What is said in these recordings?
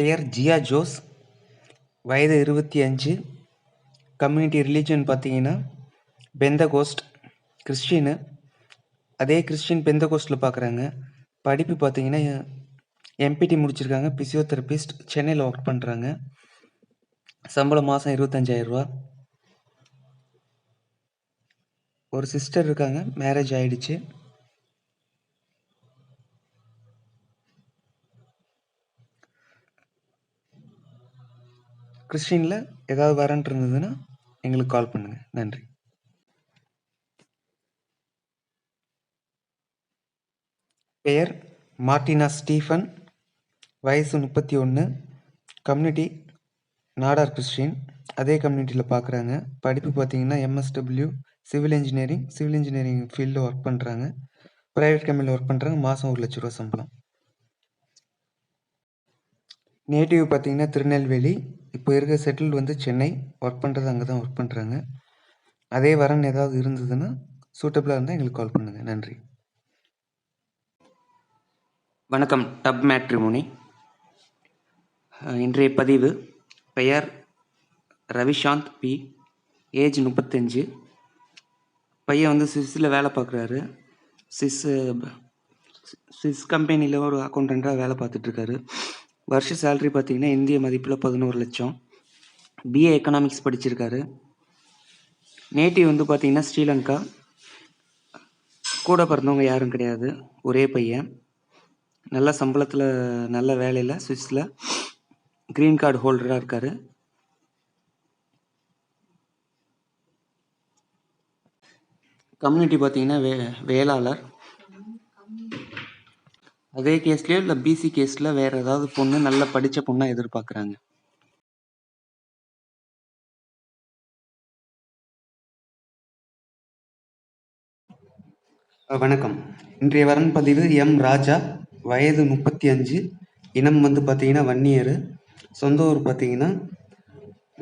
பெயர் ஜியா ஜோஸ். வயது 25. Community religion பார்த்தீங்கன்னா பெந்தகோஸ்ட், கிறிஸ்டினு. அதே கிறிஸ்டின் பெந்தகோஸ்ட்டில் பார்க்குறாங்க. படிப்பு பார்த்தீங்கன்னா எம்பிடி முடிச்சிருக்காங்க. பிசியோதெரபிஸ்ட், சென்னையில் ஒர்க் பண்ணுறாங்க. சம்பளம் மாதம் 25,000 ரூபா. ஒரு சிஸ்டர் இருக்காங்க, மேரேஜ் ஆயிடுச்சு. கிறிஸ்டினில் ஏதாவது வரன்ட்டு இருந்ததுன்னா எங்களுக்கு கால் பண்ணுங்கள். நன்றி. பெயர் மார்டினா ஸ்டீஃபன். வயசு 31. Community Nadar Christian. அதே கம்யூனிட்டியில் பார்க்குறாங்க. படிப்பு பார்த்தீங்கன்னா எம்எஸ்டபிள்யூ சிவில் இன்ஜினியரிங் ஃபீல்டில் ஒர்க் பண்ணுறாங்க. ப்ரைவேட் கம்பெனியில் ஒர்க் பண்ணுறாங்க. மாதம் 1,00,000 சம்பளம். நேட்டிவ் பார்த்தீங்கன்னா திருநெல்வேலி. இப்போ இருக்க செட்டில் வந்து சென்னை. ஒர்க் பண்ணுறது அங்கே தான் ஒர்க் பண்ணுறாங்க. அதே வரன் ஏதாவது இருந்ததுன்னா சூட்டபிளாக இருந்தால் எங்களுக்கு கால் பண்ணுங்கள். நன்றி. வணக்கம். டப் மேட்ரிமோனி. இன்றைய பதிவு. பெயர் ரவிசாந்த் பி. ஏஜ் 35. பையன் வந்து ஸ்விஸ்ஸில் வேலை பார்க்குறாரு. ஸ்விஸ் கம்பெனியில் ஒரு அக்கௌண்டண்ட்டாக வேலை பார்த்துட்ருக்காரு. வருஷ சேலரி பார்த்தீங்கன்னா இந்திய மதிப்பில் 11 லட்சம். பிஏ எக்கனாமிக்ஸ் படிச்சிருக்காரு. நேட்டிவ் வந்து பார்த்தீங்கன்னா ஸ்ரீலங்கா. கூட பிறந்தவங்க யாரும் கிடையாது. ஒரே பையன். நல்ல சம்பளத்தில் நல்ல வேலையில் ஸ்விஸ்ஸில் க்ரீன் கார்டு ஹோல்டராக இருக்கார். கம்யூனிட்டி பார்த்தீங்கன்னா வேளாளர். அதே கேஸ்லேயோ இல்லை பிசி கேஸில் வேறு ஏதாவது பொண்ணு நல்லா படித்த பொண்ணாக எதிர்பார்க்குறாங்க. வணக்கம். இன்றைய வரன் பதிவு எம் ராஜா. வயது 35. இனம் வந்து பார்த்தீங்கன்னா வன்னியர். சொந்த ஊர் பார்த்தீங்கன்னா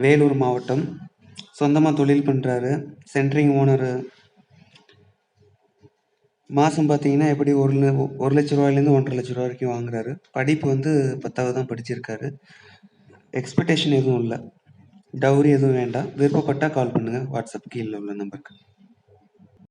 வேலூர் மாவட்டம். சொந்தமாக தொழில் பண்ணுறாரு. Centring owner. மாதம் பார்த்தீங்கன்னா எப்படி 1,00,000 ரூபாயிலேருந்து 1,50,000 வரைக்கும் வாங்குறாரு. படிப்பு வந்து 10வது தான் படிச்சிருக்காரு. எக்ஸ்பெக்டேஷன் எதுவும் இல்லை. டவுரி எதுவும் வேண்டாம். விருப்பப்பட்டால் கால் பண்ணுங்கள். வாட்ஸ்அப் கீழே உள்ள நம்பருக்கு.